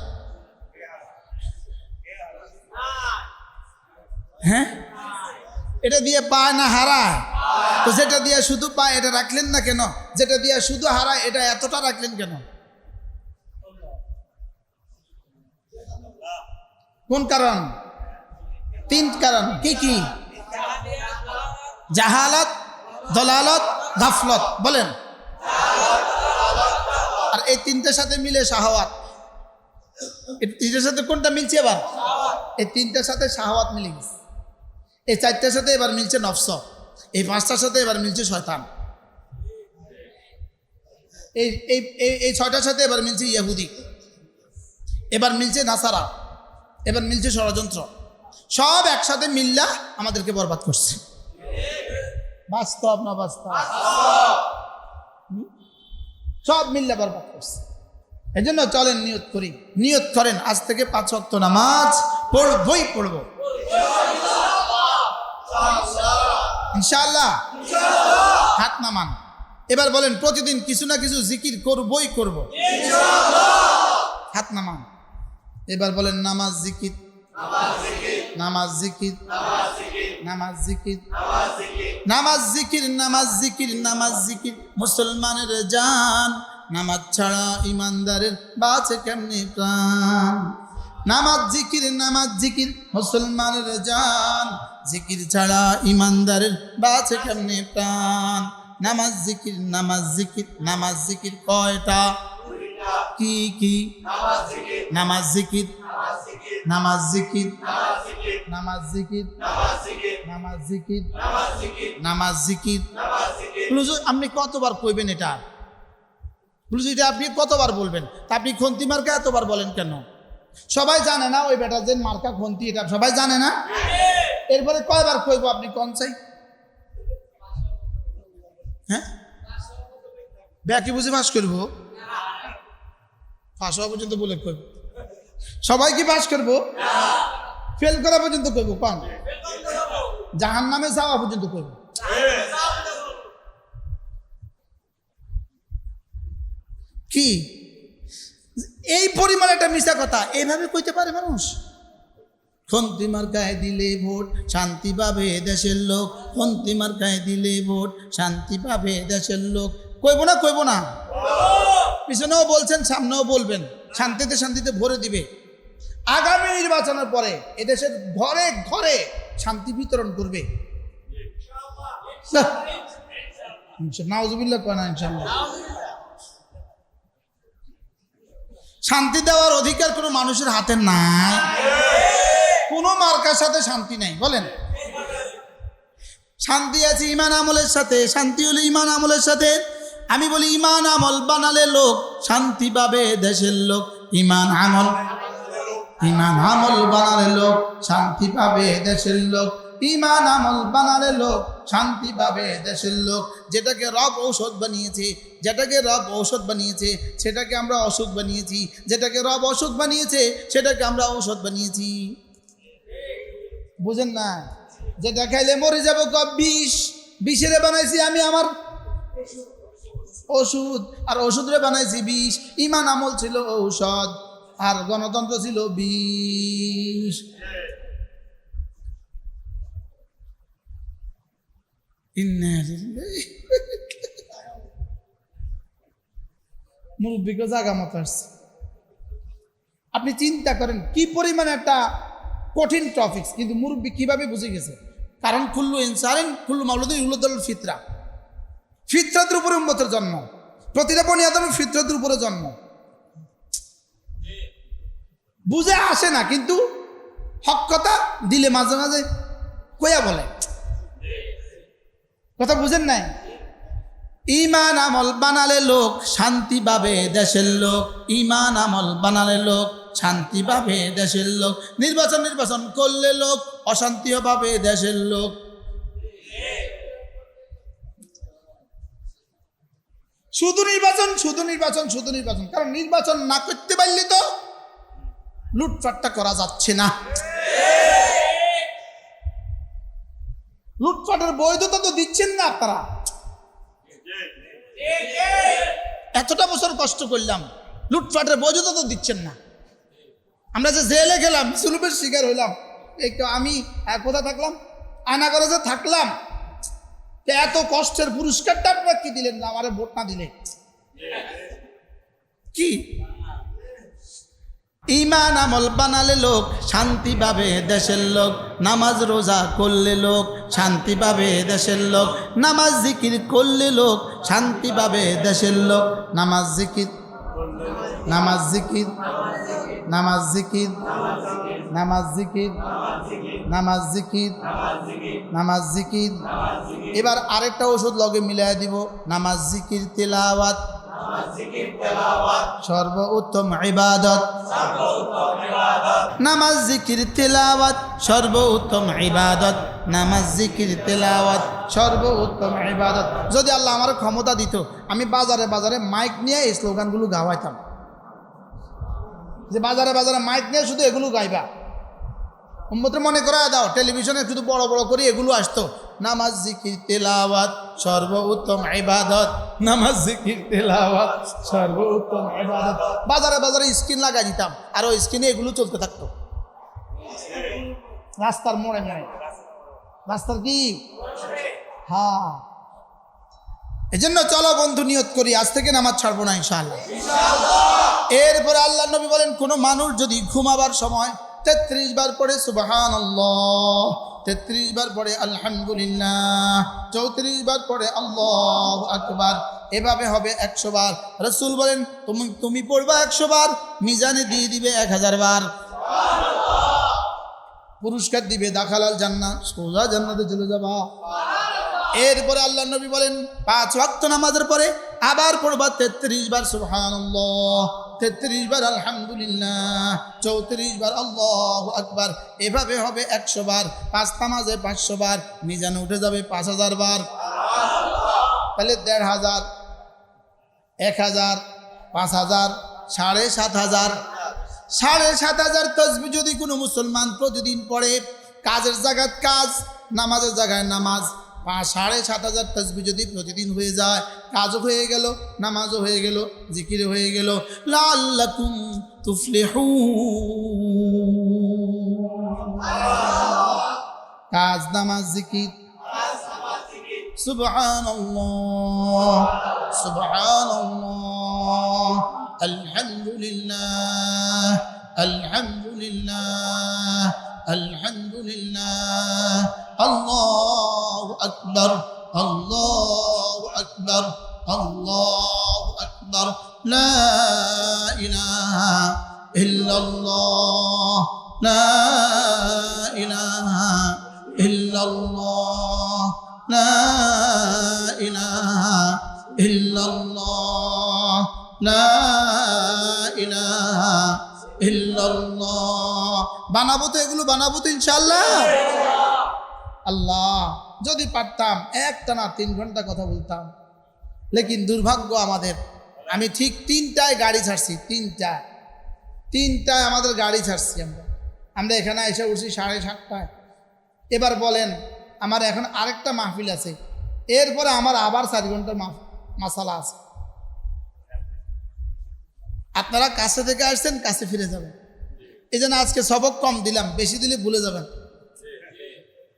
হ্যাঁ, এটা দিয়ে পায় না হারায়? তো যেটা দিয়ে শুধু পায় এটা রাখলেন না কেন? যেটা দিয়ে শুধু হারায় এটা এতটা রাখলেন কেন? কোন কারণ? 3 কারণ। কি কি? জাহালাত, দলালত, গাফলত। বলেন। আর এই 3টার সাথে মিলে শাহওয়াত। এই 3টার সাথে কোনটা মিলছে এবার? এই 3টার সাথে শাহওয়াত মিলে গেছে। এই 4টার সাথে এবার মিলছে নফস। এই 5টার সাথে এবার মিলছে শয়তান। এই এই এই ছয়টার সাথে এবার মিলছে ইহুদি, এবার মিলছে নাসারা, এবার মিলছে ষড়যন্ত্র। সব একসাথে মিল্লা আমাদেরকে বরবাদ করছে। বাস্তব না বাস্তব? সব মিল্লা বরবাদ করছে। এই জন্য চলেন নিয়ত করি, নিয়ত করেন আজ থেকে 5 ওয়াক্ত নামাজ পড়বই পড়বো ইনশাআল্লাহ। হাত নামান, এবার বলেন প্রতিদিন কিছু না কিছু জিকির করবই করব। হাত নামান, এবার বলেন নামাজ জিকির, নামাজ জিকির, নামাজ জিকির, নামাজ জিকির, নামাজ জিকির, নামাজ জিকির মুসলমানের জান, নামাজ ছাড়া ইমানদারের বাঁচে কেমনে প্রাণ। নামাজ জিকির, নামাজ জিকির মুসলমানের জান, জিকির ছাড়া ইমানদারের বাঁচে কেমনে প্রাণ। নামাজ জিকির, নামাজ জিকির, নামাজ জিকির কয়টা? কি কি? নামাজ জিকির, নামাজ জিকির, নামাজ জিকির, নামাজ জিকির, নামাজ জিকির। আপনি কতবার কইবেন এটা? এটা আপনি কতবার বলবেন? তা আপনি খন্তি মার্কা এতবার বলেন কেন? সবাই জানে না ওই বেটা যে মার্কা খন্তি, এটা সবাই জানে না। এরপরে কয়বার কইব আপনি কোন চাই? হ্যাঁ, ব্যাকি বুঝে পাস করবো? পাস হওয়া পর্যন্ত বলে কইব। সবাই কি পাস করবো? ফেল করা পর্যন্ত কইব। কোন জাহান নামে যাওয়া পর্যন্ত কইব। কি এই পরিমাণ একটা মিশা কথা এইভাবে কইতে পারে মানুষ? খন্তিমার গায়ে দিলে ভোট শান্তি পাবে দেশের লোক, খন্তিমার গায়ে দিলে ভোট শান্তি পাবে দেশের লোক। কইব না? কইব না? পিছনেও বলছেন, সামনেও বলবেন, শান্তিতে শান্তিতে ভরে দিবে। আগামী নির্বাচনের পরে এদেশের ঘরে ঘরে শান্তি বিতরণ করবে। নাউজুবিল্লাহ কয় না ইনশাআল্লাহ। শান্তি দেওয়ার অধিকার কোনো মানুষের হাতে নাই। কোনো মার্কার সাথে শান্তি নাই। বলেন শান্তি আছে ইমান আমলের সাথে। শান্তি হলো ইমান আমলের সাথে। আমি বলি ইমান আমল বানালে লোক শান্তি পাবে দেশের লোক। ইমান আমল, ইমান আমল বানালে লোক শান্তি পাবে দেশের লোক। ইমান আমল বানালে লোক শান্তি পাবে দেশের লোক। যেটাকে রব ঔষধ বানিয়েছে, যেটাকে রব ঔষধ বানিয়েছে সেটাকে আমরা অসুখ বানিয়েছি। যেটাকে রব অসুখ বানিয়েছে সেটাকে আমরা ঔষধ বানিয়েছি। বুঝেন না? যেটা খাইলে মরে যাবো বিষ, বিষেরে বানাইছি আমি আমার ওষুধ, আর ওষুধরে বানাইছি বিষ। ইমান আমল ছিল ঔষধ আর গণতন্ত্র ছিল বিষ। মুরব্বীকে জাগা মতো আসছে। আপনি চিন্তা করেন কি পরিমাণ একটা কঠিন টপিক, কিন্তু মুরব্বী কিভাবে বুঝে গেছে। কারণ কুল্লু ইনসানিন কুল্লু মাউলুদিন ইউলাদুল ফিতরা, ফিতরাতের উপরে উম্মতের জন্ম। প্রতিটা বনি আদমের ফিতরাতের উপরে জন্ম। বুঝে আসে না, কিন্তু হক কথা দিলে মাঝে মাঝে কইয়া বলে। কথা বুঝেন নাই? ইমান আমল বানালে লোক শান্তি পাবে দেশের লোক। ইমান আমল বানালে লোক শান্তি পাবে দেশের লোক। নির্বাচন করলে লোক অশান্তি পাবে দেশের লোক। শুধু নির্বাচন, শুধু নির্বাচন, শুধু নির্বাচন। কারণ নির্বাচন না করতে পারলে তো লুটপাটটা করা যাচ্ছে না। লুটপাটের বৈধতা তো দিচ্ছেন না আপনারা। এতটা বছর কষ্ট করলাম, লুটপাটের বৈধতা তো দিচ্ছেন না। আমরা যে জেলে গেলাম, জুলুমের শিকার হইলাম। একটু আমি কোথায় থাকলাম? আয়নাগরে থাকলাম। এত কষ্টের পুরস্কারটা আপনারা কি দিলেন না? আমারে ভোট না দিলে কি? ইমান আমল বানালে লোক শান্তি পাবে দেশের লোক। নামাজ রোজা করলে লোক শান্তি পাবে দেশের লোক। নামাজ জিকির করলে লোক শান্তি পাবে দেশের লোক। নামাজ জিকির, নামাজ জিকির, নামাজ জিকির, নামাজ জিকির, নামাজ জিকির, নামাজ জিকির। এবার আরেকটা ওষুধ লগে মিলাই দিব, নামাজ জিকির তেলাওয়াত। সর্বোত্তম ইবাদত, নামাজ জিকির তেলাওয়াত, সর্বোত্তম ইবাদত, নামাজ জিকির তেলাওয়াত, সর্বোত্তম ইবাদত। যদি আল্লাহ আমার ক্ষমতা দিত, আমি বাজারে বাজারে মাইক নিয়ে এই স্লোগানগুলো গাওয়াইতাম, যে বাজারে বাজারে মাইক নিয়ে শুধু এগুলো গাইবা। উম্মতের মনে করায় দাও, টেলিভিশনে শুধু বড় বড় করে এগুলো আসতো, নামাজ জিকির তেলাওয়াত সর্বোত্তম ইবাদত, নামাজ জিকির তেলাওয়াত সর্বোত্তম ইবাদত। বাজারে বাজারে স্ক্রিন লাগাই দিতাম, আর ওই স্ক্রিনে এগুলো চলতে থাকতো, রাস্তার মোড়ে মোড়ে, রাস্তার কি, হ্যাঁ। এজন্য চলো বন্ধু, নিয়ত করি আজ থেকে নামাজ ছাড়বো না ইনশাআল্লাহ। এরপরে আল্লাহ নবী বলেন, কোনো মানুষ যদি ঘুমাবার সময় 33 বার পড়ে সুবহানাল্লাহ, 33 বার পড়ে আলহামদুলিল্লাহ, 34 বার পড়ে আল্লাহু আকবার, এভাবে হবে 100 বার। রাসূল বলেন, তুমি পড়বা 100 বার, মিজানে দিয়ে দিবে 1000 বার, পুরস্কার দিবে, দাখালাল জান্নাত, সোজা জান্নাতে চলে যাবা। এরপরে আল্লাহ নবী বলেন, 5 ওয়াক্ত নামাজের পরে আবার পড়বা 33 বার সুবহানাল্লাহ, 33 বার আলহামদুলিল্লাহ, 34 বার আল্লাহু আকবার, এভাবে হবে 100 বার। 5 নামাজে 500 বার, মিজানে উঠে যাবে 5000 বার। তাহলে 1500, 1000, 5000, 7500, 7500 তসবিহ যদি কোনো মুসলমান প্রতিদিন পড়ে, কাজের জায়গায় কাজ, নামাজের জায়গায় নামাজ, 7500 তসবিহ যদি প্রতিদিন হয়ে যায়, কাজও হয়ে গেল, নামাজও হয়ে গেল, জিকির হয়ে গেল। লাআল্লাকুম তুফলিহুন, কাজ, নামাজ, জিকির, সুবহানাল্লাহ, সুবহানাল্লাহ, আলহামদুলিল্লাহ, আলহামদুলিল্লাহ, আলহামদুলিল্লাহ, আল্লাহু আকবার, আল্লাহু আকবার, আল্লাহু আকবার, লা ইলাহা ইল্লাল্লাহ, লা ইলাহা ইল্লাল্লাহ, লা ইলাহা ইল্লাল্লাহ, লা ইলাহা ইল্লাল্লাহ। বানাবো তো, এগুলো বানাবো তো ইনশাআল্লাহ। আল্লাহ, যদি পারতাম একটানা 3 ঘন্টা কথা বলতাম, লেকিন দুর্ভাগ্য আমাদের, আমি ঠিক 3টায় গাড়ি ছাড়ছি, 3টায় আমাদের গাড়ি ছাড়ছি। আমরা এখানে এসে উঠছি 7:30টায়। এবার বলেন, আমার এখন আরেকটা মাহফিল আছে, এরপরে আমার আবার 4 ঘন্টার মাসালা আছে। আপনারা কাছে থেকে আসছেন, কাছে ফিরে যাবেন। এই জন্য আজকে সবক কম দিলাম, বেশি দিলে ভুলে যাবেন।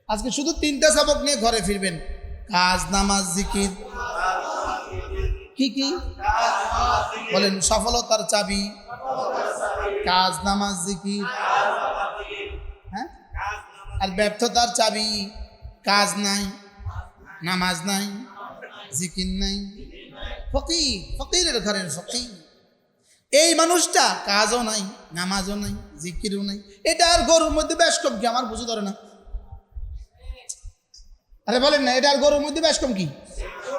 আজকে শুধু 3টা সবক নিয়ে ঘরে ফিরবেন, কাজ, নামাজ, জিকির। কি কি বলেন? সফলতার চাবি কাজ, নামাজ, জিকির। হ্যাঁ, আর ব্যর্থতার চাবি কাজ নাই, নামাজ নাই, জিকির নাই। ফকির, ফকিরের ঘরের ফকির। এই মানুষটা কাজও নাই, নামাজও নাই, জিকিরও নাই। এটা আর গরুর মধ্যে বেশ কম কি? আমার বুঝে ধরে না। আরে বলেন না, এটা আর গরুর মধ্যে বেশ কম কি?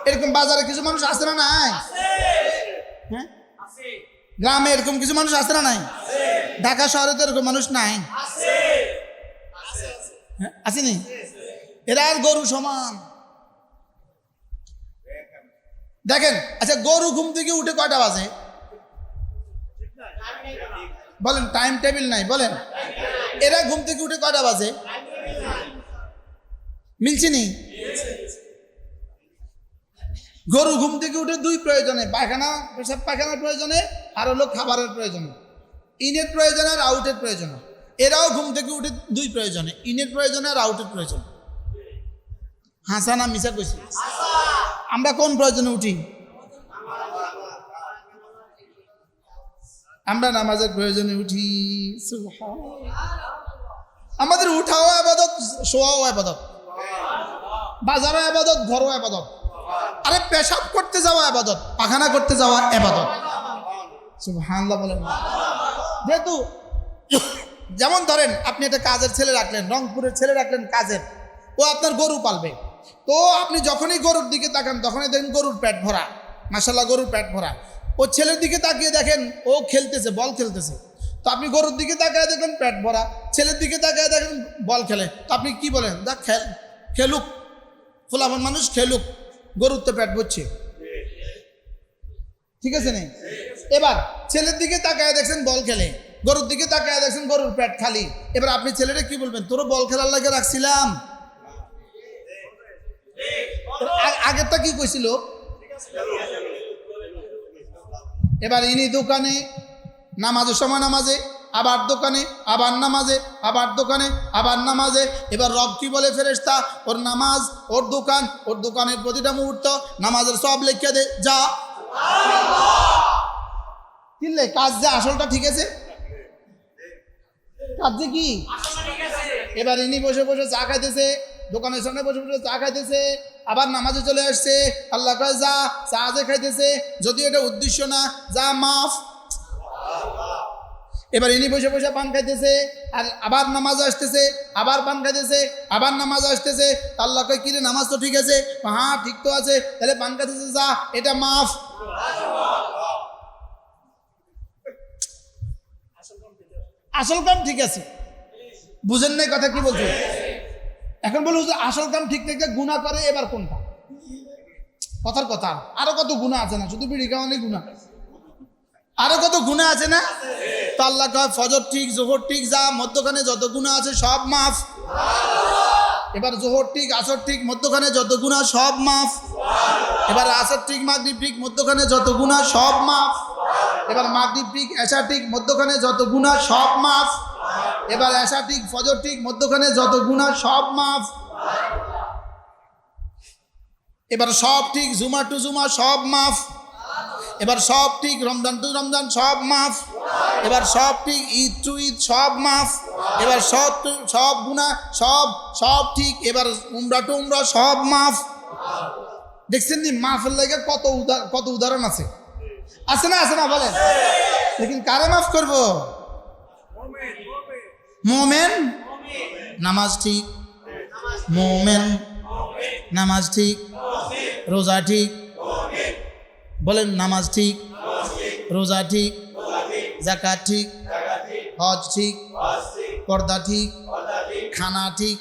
এরকম বাজারে কিছু মানুষ আছে না নাই? হ্যাঁ, গ্রামে এরকম কিছু মানুষ আছে না নাই? ঢাকা শহরে তো এরকম মানুষ নাই, আসেনি? এরা আর গরু সমান। দেখেন, আচ্ছা, গরু ঘুম থেকে উঠে কয়টা বাজে? বলেন, টাইম টেবিল নাই, বলেন। এরা ঘুম থেকে উঠে কয়টা বাজে? মিলছিনি? গরু ঘুম থেকে উঠে 2 প্রয়োজনে, পায়খানা, পেশাব পায়খানার প্রয়োজনে, আর হলো খাবারের প্রয়োজনে, ইনের প্রয়োজনে আর আউটের প্রয়োজনে। এরাও ঘুম থেকে উঠে 2 প্রয়োজনে, ইনের প্রয়োজনে আর আউটের প্রয়োজনে। হাসানা মিশা কইছি? আমরা কোন প্রয়োজনে উঠি? আমরা নামাজের প্রয়োজনে উঠি। আমাদের উঠাও ইবাদত, শোয়াও ইবাদত, বাজারও ইবাদত, ঘরও ইবাদত। আরে পেশাব করতে যাওয়া ইবাদত, পায়খানা করতে যাওয়া ইবাদত। সুবহানাল্লাহ বলেন। যেহেতু যেমন ধরেন, আপনি একটা কাজের ছেলে রাখলেন, রংপুরের ছেলে রাখলেন কাজের, ও আপনার গরু পালবে। তো আপনি যখনই গরুর দিকে তাকান, তখনই দেখেন গরুর পেট ভরা, মাশাআল্লাহ গরুর পেট ভরা। ও ছেলের দিকে তাকিয়ে দেখেন ও খেলতেছে, বল খেলতেছে। তো আপনি গরুর দিকে তাকায় দেখেন পেট ভরা, ছেলের দিকে তাকায় দেখেন বল খেলে, তো আপনি কি বলেন? দেখ খেলুক, ফুলাফান মানুষ খেলুক, গরুর তো পেট ভরছে, ঠিক আছে নেই? এবার ছেলের দিকে তাকায় দেখছেন বল খেলে, গরুর দিকে তাকায় দেখছেন গরুর পেট খালি। এবার আপনি ছেলেটা কি বলবেন? তোরও বল খেলার লাগে রাখছিলাম, আগেরটা কি কইছিল? এবার ইনি দোকানে, নামাজের সময় নামাজে, আবার দোকানে, আবার নামাজে, আবার দোকানে, আবার নামাজে। এবার রব কি বলে? ফেরেশতা ওর নামাজ, ওর দোকান, ওর দোকানের প্রতিটা মুহূর্ত নামাজের সব লিখে দে, যা কিনলে কাজ যে আসলটা ঠিক আছে, কাজ যে কি। এবার ইনি বসে বসে চা খাইতেছে, দোকানের সামনে বসে বসে চা খাইতেছে, আবার নামাজে চলে আসছে। আল্লাহ কয় যা, চা যে খাইতেছে, যদিও এটা উদ্দেশ্য না, যা মাফ। এবার ইনি বসে বসে পান খাইতেছে, আর আবার নামাজ আসতেছে, আবার পান খাইতেছে, আবার নামাজ আসতেছে। আল্লাহ কয় কিরে নামাজ তো ঠিক আছে? হ্যাঁ ঠিক তো আছে, তাহলে পান খাইতেছে, যা, এটা মাফ। আসল কাম ঠিক আছে, বুঝেন নাই কথা কি বলছে? এখন বলুন যে আসল কাম ঠিক থেকে গুনাহ করে, এবার কোনটা? কথার কথা, আরো কত গুনাহ আছে না? শুধু বিড়ি খাওয়ানি গুনাহ, আরো কত গুনাহ আছে না? তো আল্লাহ কয় ফজর ঠিক, জোহর ঠিক, যা মধ্যখানে যত গুনাহ আছে সব মাফ। এবার জোহর ঠিক, আসর ঠিক, মধ্যখানে যত গুনাহ সব মাফ। এবার আসর ঠিক, মাগরিব ঠিক, মধ্যখানে যত গুনাহ সব মাফ। এবার মাগরিব ঠিক, এশা ঠিক, মধ্যখানে যত গুনাহ সব মাফ। এবার এশা ঠিক, ফজর ঠিক, মধ্যখানে যত গুনাহ সব মাফ। এবার সব ঠিক, জুমা টু জুমা সব মাফ। এবার সব ঠিক, রমজান টু রমজান সব মাফ। এবার সব ঠিক, ঈদ টু ঈদ সব মাফ। এবার সব গুনাহ সব ঠিক। এবার উমরা টু উমরা সব মাফ। দেখছেন নি মাফের লাগে কত উদাহরণ আছে, আছে না? আছে না বলেন? লেকিন কারে মাফ করব? মোমেন নামাজ ঠিক, মোমেন নামাজ ঠিক, রোজা ঠিক, বলেন নামাজ ঠিক, রোজা ঠিক, যাকাত ঠিক, হজ ঠিক, পর্দা ঠিক, খানা ঠিক,